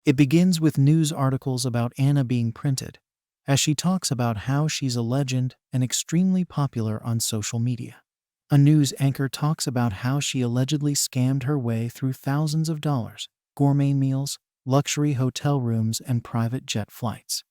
It begins with news articles about Anna being printed, as she talks about how she's a legend and extremely popular on social media. A news anchor talks about how she allegedly scammed her way through thousands of dollars, gourmet meals, luxury hotel rooms, and private jet flights.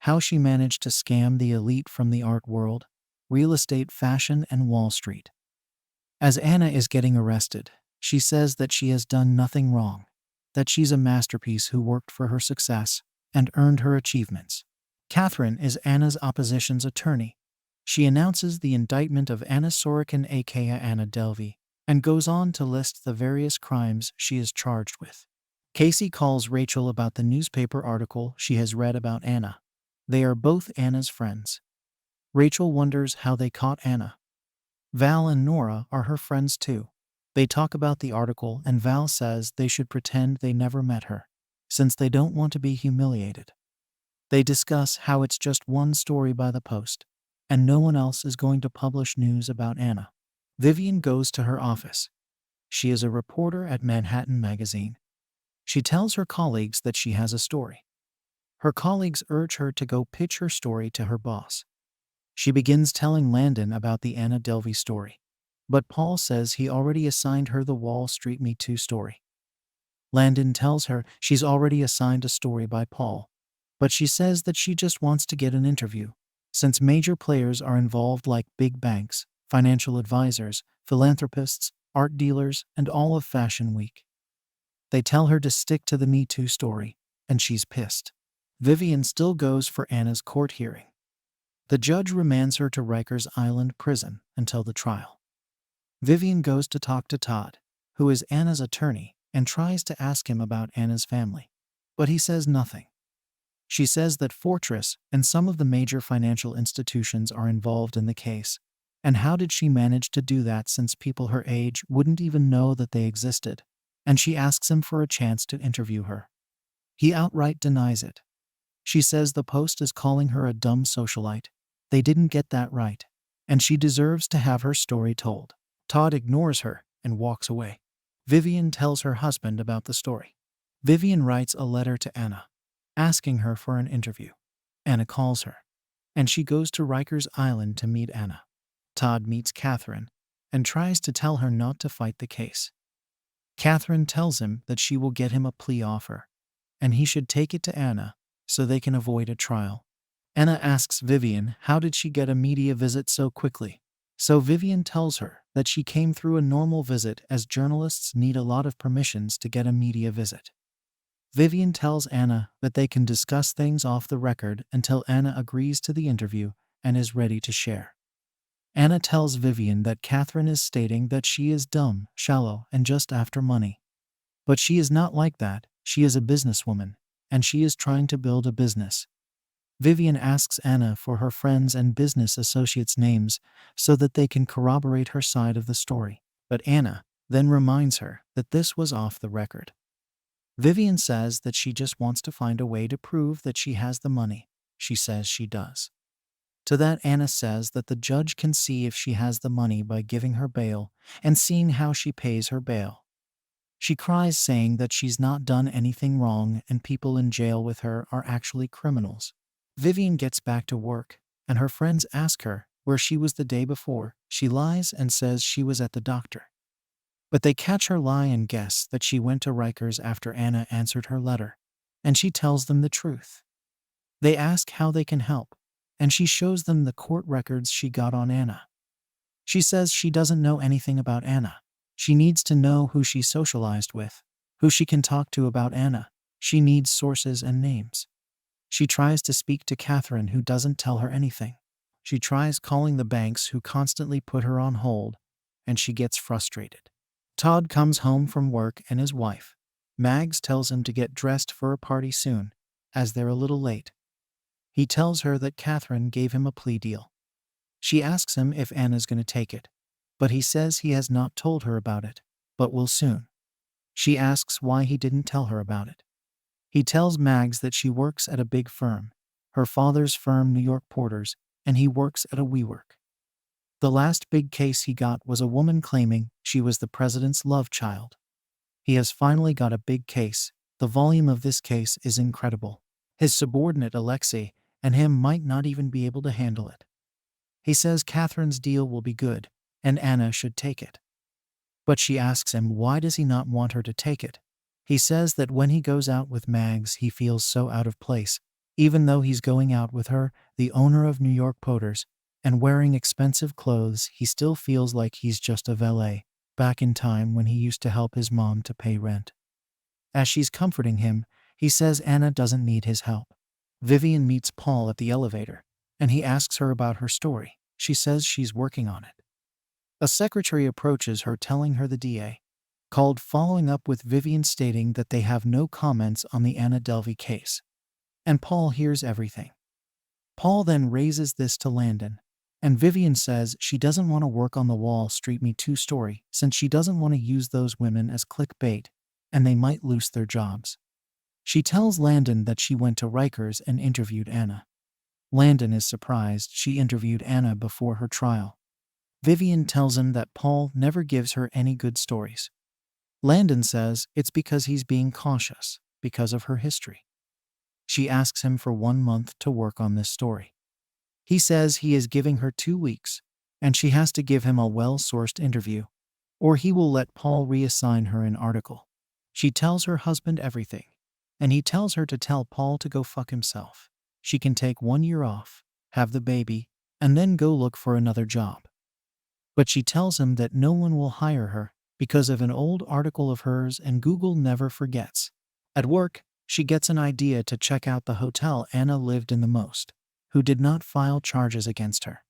How she managed to scam the elite from the art world, real estate, fashion, and Wall Street. As Anna is getting arrested, she says that she has done nothing wrong, that she's a masterpiece who worked for her success and earned her achievements. Catherine is Anna's opposition's attorney. She announces the indictment of Anna Sorokin aka Anna Delvey and goes on to list the various crimes she is charged with. Casey calls Rachel about the newspaper article she has read about Anna. They are both Anna's friends. Rachel wonders how they caught Anna. Val and Nora are her friends too. They talk about the article and Val says they should pretend they never met her, since they don't want to be humiliated. They discuss how it's just one story by the Post, and no one else is going to publish news about Anna. Vivian goes to her office. She is a reporter at Manhattan Magazine. She tells her colleagues that she has a story. Her colleagues urge her to go pitch her story to her boss. She begins telling Landon about the Anna Delvey story, but Paul says he already assigned her the Wall Street Me Too story. Landon tells her she's already assigned a story by Paul, but she says that she just wants to get an interview, since major players are involved like big banks, financial advisors, philanthropists, art dealers, and all of Fashion Week. They tell her to stick to the Me Too story, and she's pissed. Vivian still goes for Anna's court hearing. The judge remands her to Rikers Island prison until the trial. Vivian goes to talk to Todd, who is Anna's attorney, and tries to ask him about Anna's family, but he says nothing. She says that Fortress and some of the major financial institutions are involved in the case, and how did she manage to do that since people her age wouldn't even know that they existed, and she asks him for a chance to interview her. He outright denies it. She says the Post is calling her a dumb socialite. They didn't get that right, and she deserves to have her story told. Todd ignores her and walks away. Vivian tells her husband about the story. Vivian writes a letter to Anna, asking her for an interview. Anna calls her, and she goes to Rikers Island to meet Anna. Todd meets Catherine and tries to tell her not to fight the case. Catherine tells him that she will get him a plea offer, and he should take it to Anna so they can avoid a trial. Anna asks Vivian how did she get a media visit so quickly. So Vivian tells her that she came through a normal visit, as journalists need a lot of permissions to get a media visit. Vivian tells Anna that they can discuss things off the record until Anna agrees to the interview and is ready to share. Anna tells Vivian that Catherine is stating that she is dumb, shallow, and just after money. But she is not like that. She is a businesswoman, and she is trying to build a business. Vivian asks Anna for her friends and business associates' names so that they can corroborate her side of the story. But Anna then reminds her that this was off the record. Vivian says that she just wants to find a way to prove that she has the money. She says she does. To that, Anna says that the judge can see if she has the money by giving her bail and seeing how she pays her bail. She cries, saying that she's not done anything wrong and people in jail with her are actually criminals. Vivian gets back to work, and her friends ask her where she was the day before. She lies and says she was at the doctor. But they catch her lie and guess that she went to Rikers after Anna answered her letter, and she tells them the truth. They ask how they can help, and she shows them the court records she got on Anna. She says she doesn't know anything about Anna. She needs to know who she socialized with, who she can talk to about Anna. She needs sources and names. She tries to speak to Catherine, who doesn't tell her anything. She tries calling the banks, who constantly put her on hold, and she gets frustrated. Todd comes home from work and his wife, Mags, tells him to get dressed for a party soon, as they're a little late. He tells her that Catherine gave him a plea deal. She asks him if Anna's going to take it, but he says he has not told her about it, but will soon. She asks why he didn't tell her about it. He tells Mags that she works at a big firm, her father's firm, New York Porters, and he works at a WeWork. The last big case he got was a woman claiming she was the president's love child. He has finally got a big case, The volume of this case is incredible. His subordinate Alexei and him might not even be able to handle it. He says Catherine's deal will be good, and Anna should take it. But she asks him why does he not want her to take it. He says that when he goes out with Mags he feels so out of place, even though he's going out with her, the owner of New York Poters, and wearing expensive clothes, he still feels like he's just a valet, back in time when he used to help his mom to pay rent. As she's comforting him, he says Anna doesn't need his help. Vivian meets Paul at the elevator, and he asks her about her story. She says she's working on it. A secretary approaches her telling her the DA called following up with Vivian stating that they have no comments on the Anna Delvey case. And Paul hears everything. Paul then raises this to Landon, and Vivian says she doesn't want to work on the Wall Street Me Too story since she doesn't want to use those women as clickbait, and they might lose their jobs. She tells Landon that she went to Rikers and interviewed Anna. Landon is surprised she interviewed Anna before her trial. Vivian tells him that Paul never gives her any good stories. Landon says it's because he's being cautious because of her history. She asks him for 1 month to work on this story. He says he is giving her 2 weeks, and she has to give him a well-sourced interview, or he will let Paul reassign her an article. She tells her husband everything, and he tells her to tell Paul to go fuck himself. She can take 1 year off, have the baby, and then go look for another job. But she tells him that no one will hire her because of an old article of hers, and Google never forgets. At work, she gets an idea to check out the hotel Anna lived in the most, who did not file charges against her.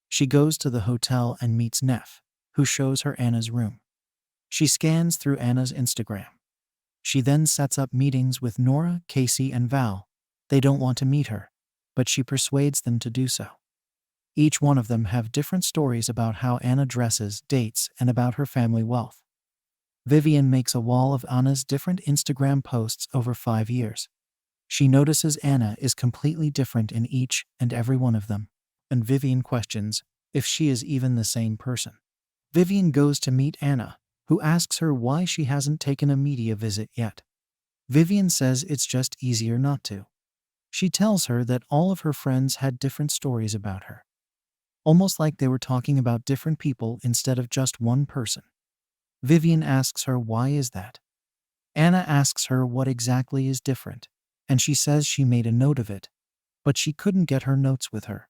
She goes to the hotel and meets Neff, who shows her Anna's room. She scans through Anna's Instagram. She then sets up meetings with Nora, Casey, and Val. They don't want to meet her, but she persuades them to do so. Each one of them have different stories about how Anna dresses, dates, and about her family wealth. Vivian makes a wall of Anna's different Instagram posts over 5 years. She notices Anna is completely different in each and every one of them, and Vivian questions if she is even the same person. Vivian goes to meet Anna, who asks her why she hasn't taken a media visit yet. Vivian says it's just easier not to. She tells her that all of her friends had different stories about her, almost like they were talking about different people instead of just one person. Vivian asks her why is that. Anna asks her what exactly is different, and she says she made a note of it, but she couldn't get her notes with her.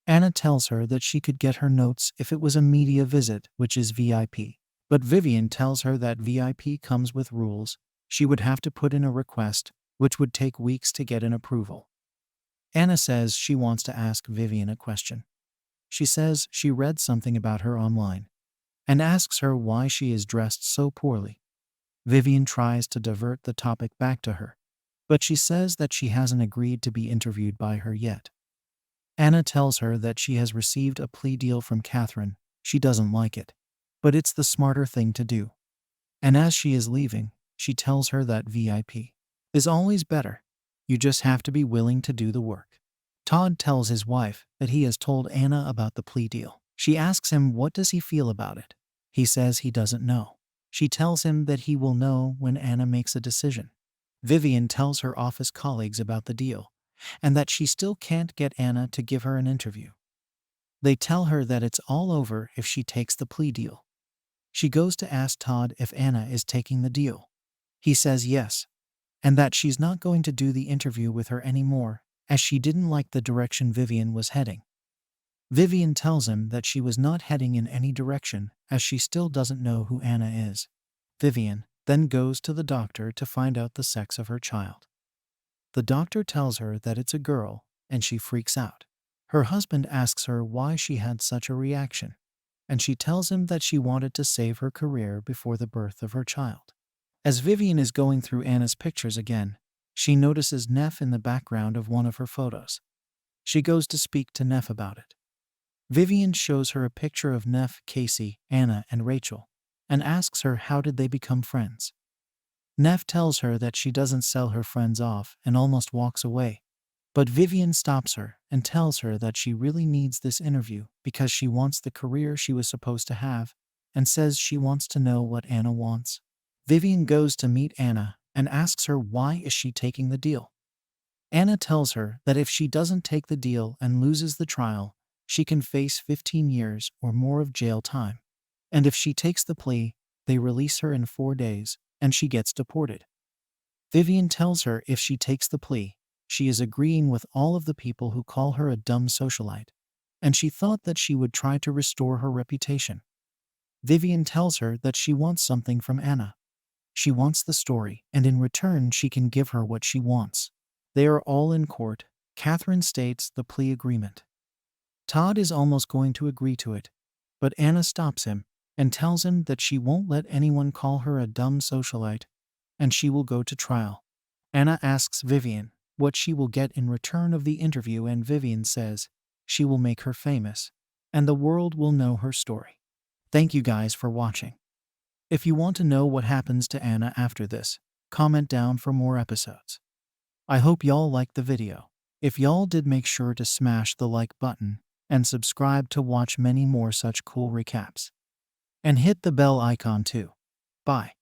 Anna tells her that she could get her notes if it was a media visit, which is VIP. But Vivian tells her that VIP comes with rules. She would have to put in a request, which would take weeks to get an approval. Anna says she wants to ask Vivian a question. She says she read something about her online, and asks her why she is dressed so poorly. Vivian tries to divert the topic back to her, but she says that she hasn't agreed to be interviewed by her yet. Anna tells her that she has received a plea deal from Catherine. She doesn't like it, but it's the smarter thing to do. And as she is leaving, she tells her that VIP is always better. You just have to be willing to do the work. Todd tells his wife that he has told Anna about the plea deal. She asks him what does he feel about it. He says he doesn't know. She tells him that he will know when Anna makes a decision. Vivian tells her office colleagues about the deal, and that she still can't get Anna to give her an interview. They tell her that it's all over if she takes the plea deal. She goes to ask Todd if Anna is taking the deal. He says yes, and that she's not going to do the interview with her anymore, as she didn't like the direction Vivian was heading. Vivian tells him that she was not heading in any direction, as she still doesn't know who Anna is. Vivian then goes to the doctor to find out the sex of her child. The doctor tells her that it's a girl, and she freaks out. Her husband asks her why she had such a reaction, and she tells him that she wanted to save her career before the birth of her child. As Vivian is going through Anna's pictures again, she notices Neff in the background of one of her photos. She goes to speak to Neff about it. Vivian shows her a picture of Neff, Casey, Anna, and Rachel, and asks her how did they become friends. Neff tells her that she doesn't sell her friends off and almost walks away, but Vivian stops her and tells her that she really needs this interview because she wants the career she was supposed to have, and says she wants to know what Anna wants. Vivian goes to meet Anna, and asks her why is she taking the deal. Anna tells her that if she doesn't take the deal and loses the trial, she can face 15 years or more of jail time. And if she takes the plea, they release her in 4 days, and she gets deported. Vivian tells her if she takes the plea, she is agreeing with all of the people who call her a dumb socialite, and she thought that she would try to restore her reputation. Vivian tells her that she wants something from Anna. She wants the story, and in return she can give her what she wants. They are all in court. Catherine states the plea agreement. Todd is almost going to agree to it, but Anna stops him and tells him that she won't let anyone call her a dumb socialite, and she will go to trial. Anna asks Vivian what she will get in return of the interview, and Vivian says she will make her famous, and the world will know her story. Thank you guys for watching. If you want to know what happens to Anna after this, comment down for more episodes. I hope y'all liked the video. If y'all did, make sure to smash the like button and subscribe to watch many more such cool recaps. And hit the bell icon too. Bye.